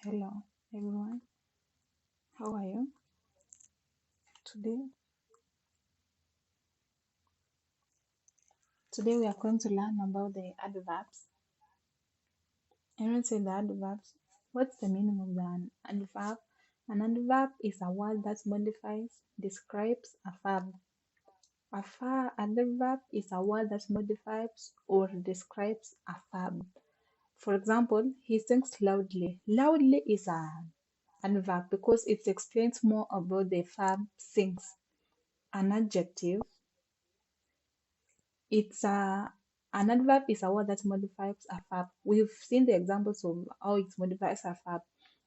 Hello everyone, how are you? Today we are going to learn about the adverbs. And when we say the adverbs, what's the meaning of an adverb? An adverb is a word that modifies, describes a verb. Adverb is a word that modifies or describes a verb. For example, he sings loudly. Loudly is an adverb because it explains more about the verb sings. An adjective It's an adverb is a word that modifies a verb. We've seen the examples of how it modifies a verb.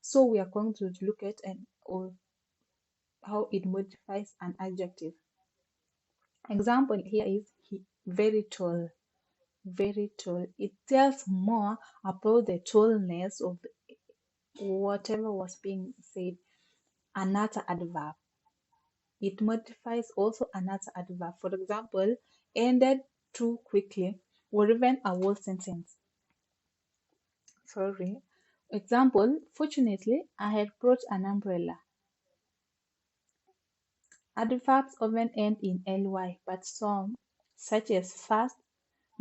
So we are going to look at or how it modifies an adjective. Example here is very tall. Very tall. It tells more about the tallness of whatever was being said. Another adverb. It modifies also another adverb. For example, ended too quickly or even a whole sentence. Sorry. Example, fortunately, I had brought an umbrella. Adverbs often end in ly, but some, such as fast,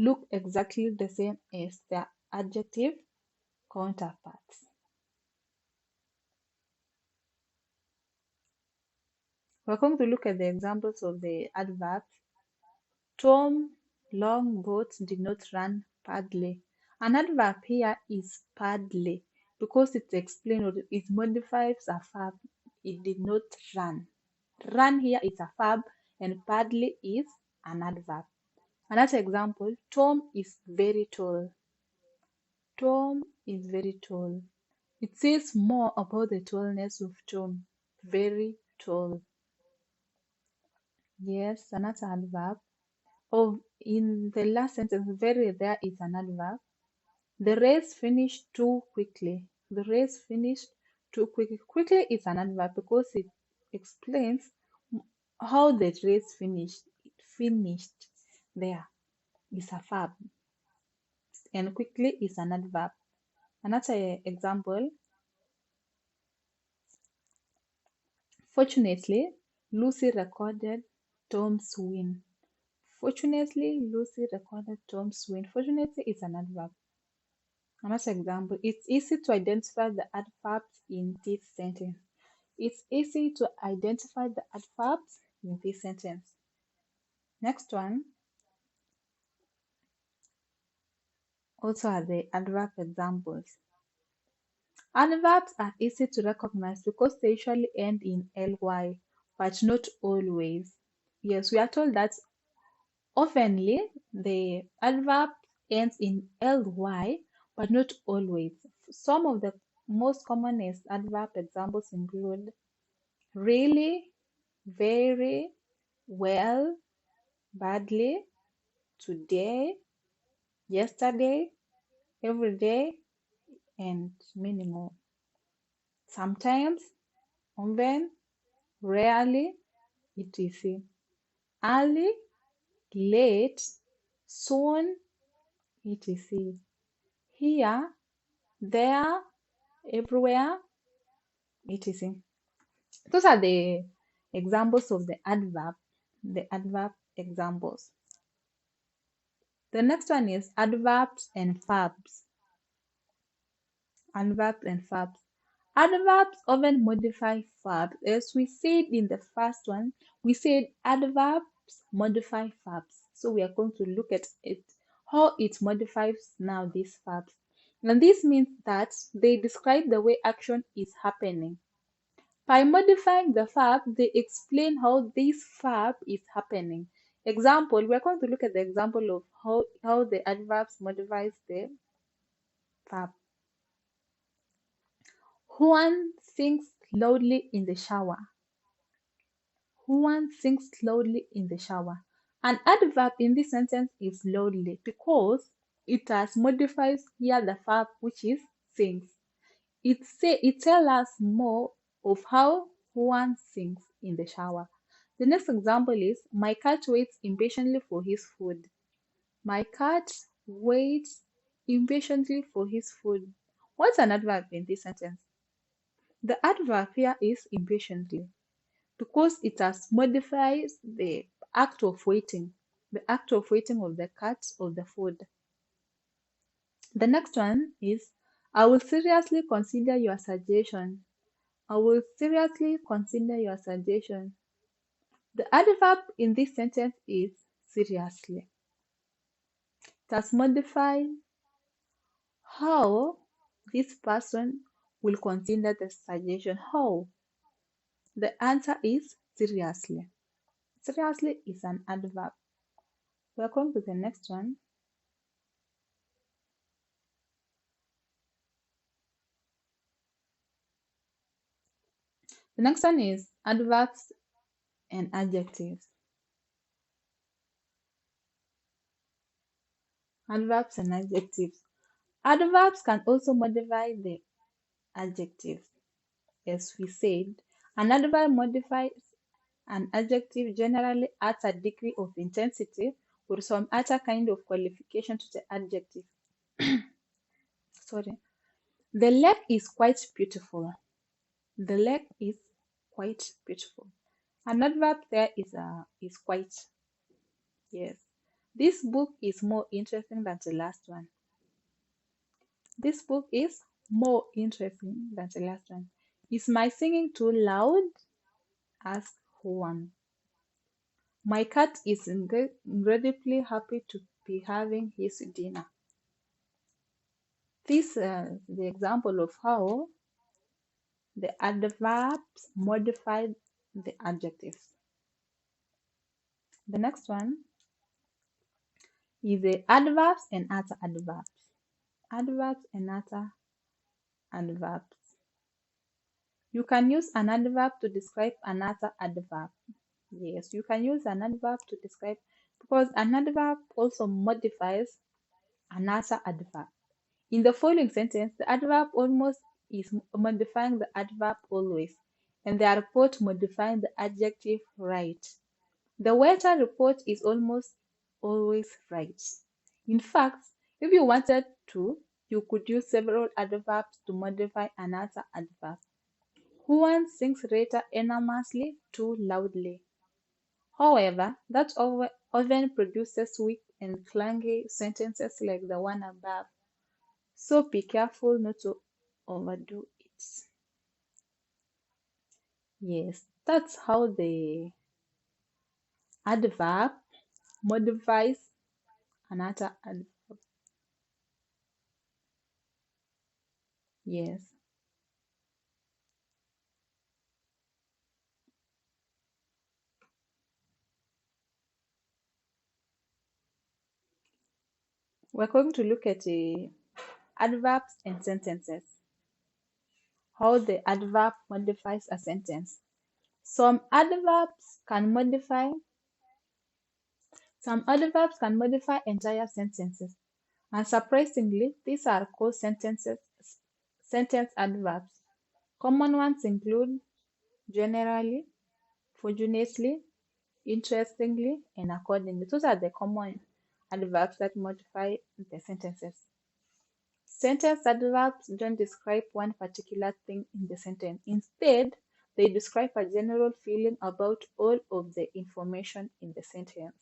look exactly the same as their adjective counterparts. We're going to look at the examples of the adverbs. Tom long boats did not run badly. An adverb here is badly because it explains or it modifies a verb. It did not run. Run here is a verb and badly is an adverb. Another example, Tom is very tall. Tom is very tall. It says more about the tallness of Tom. Very tall. Yes, another adverb. Oh, in the last sentence, very there is an adverb. The race finished too quickly. The race finished too quickly. Quickly is an adverb because it explains how the race finished. It finished there is a verb and quickly is an adverb. Another example, fortunately, Lucy recorded Tom's win. Fortunately, Lucy recorded Tom's win. Fortunately is an adverb. Another example, it's easy to identify the adverbs in this sentence. It's easy to identify the adverbs in this sentence. Next one, also are the adverb examples. Adverbs are easy to recognize because they usually end in ly, but not always. Yes, we are told that oftenly the adverb ends in ly, but not always. Some of the most commonest adverb examples include really, very, well, badly, today, yesterday, every day, and many more. Sometimes, often, rarely, etc. Early, late, soon, etc. Here, there, everywhere, etc. Those are the examples of the adverb examples. The next one is adverbs and verbs. Adverbs and verbs. Adverbs often modify verbs. As we said in the first one, we said adverbs modify verbs. So we are going to look at it, how it modifies now these verbs. And this means that they describe the way action is happening. By modifying the verb, they explain how this verb is happening. Example, we are going to look at the example of how the adverbs modifies the verb. Juan sings loudly in the shower. Juan sings loudly in the shower. An adverb in this sentence is loudly because it has modified here the verb which is sings. It tells us more of how Juan sings in the shower. The next example is my cat waits impatiently for his food. My cat waits impatiently for his food. What's an adverb in this sentence? The adverb here is impatiently because it has modified the act of waiting, the act of waiting of the cat or the food. The next one is I will seriously consider your suggestion. I will seriously consider your suggestion. The adverb in this sentence is seriously. It has modified how this person will consider the suggestion. How? The answer is seriously. Seriously is an adverb. Welcome to the next one. The next one is adverbs and adjectives. Adverbs and adjectives. Adverbs can also modify the adjectives. As we said, an adverb modifies an adjective generally adds a degree of intensity or some other kind of qualification to the adjective. Sorry. The lake is quite beautiful. The lake is quite beautiful. An adverb there is quite. Yes. This book is more interesting than the last one. This book is more interesting than the last one. Is my singing too loud? Asked Juan. My cat is incredibly happy to be having his dinner. This is the example of how the adverbs modify the adjectives. The next one is the adverbs and other adverbs. Adverbs and other adverbs. You can use an adverb to describe another adverb. Yes, you can use an adverb to describe because an adverb also modifies another adverb. In the following sentence, the adverb almost is modifying the adverb always, and they are both modifying the adjective right. The weather report is almost always right. In fact, if you wanted to, you could use several adverbs to modify another adverb. Juan sings rather enormously too loudly. However, that often produces weak and clangy sentences like the one above. So be careful not to overdo it. Yes, that's how the adverb modifies another adverb. Yes. We're going to look at the adverbs and sentences. How the adverb modifies a sentence. Some adverbs can modify some adverbs can modify entire sentences. And surprisingly, these are called sentence adverbs. Common ones include generally, fortunately, interestingly, and accordingly. Those are the common adverbs that modify the sentences. Sentence adverbs don't describe one particular thing in the sentence. Instead, they describe a general feeling about all of the information in the sentence.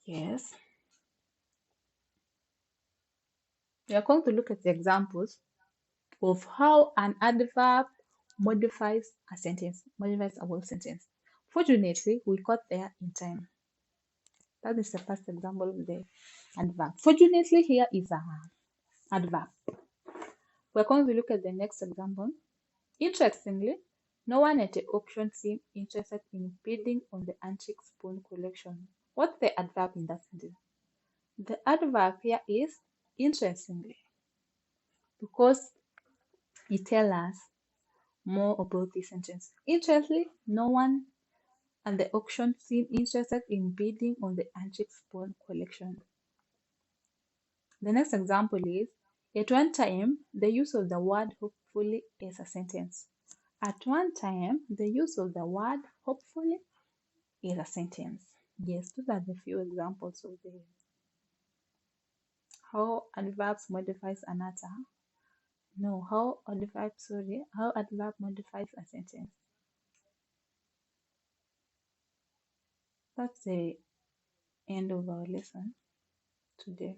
Yes. We are going to look at the examples of how an adverb modifies a sentence, modifies a whole sentence. Fortunately, we got there in time. That is the first example of the adverb. Fortunately, here is an adverb. We're going to look at the next example. Interestingly, no one at the auction seemed interested in bidding on the antique spoon collection. What's the adverb in that sentence? The adverb here is interestingly because it tells us more about this sentence. Interestingly, no one at the auction seemed interested in bidding on the antique spoon collection. The next example is at one time, the use of the word hopefully is a sentence. At one time, the use of the word hopefully is a sentence. Yes, those are the few examples of how adverbs modifies another No, how adverb, sorry, how adverb modifies a sentence. That's the end of our lesson today.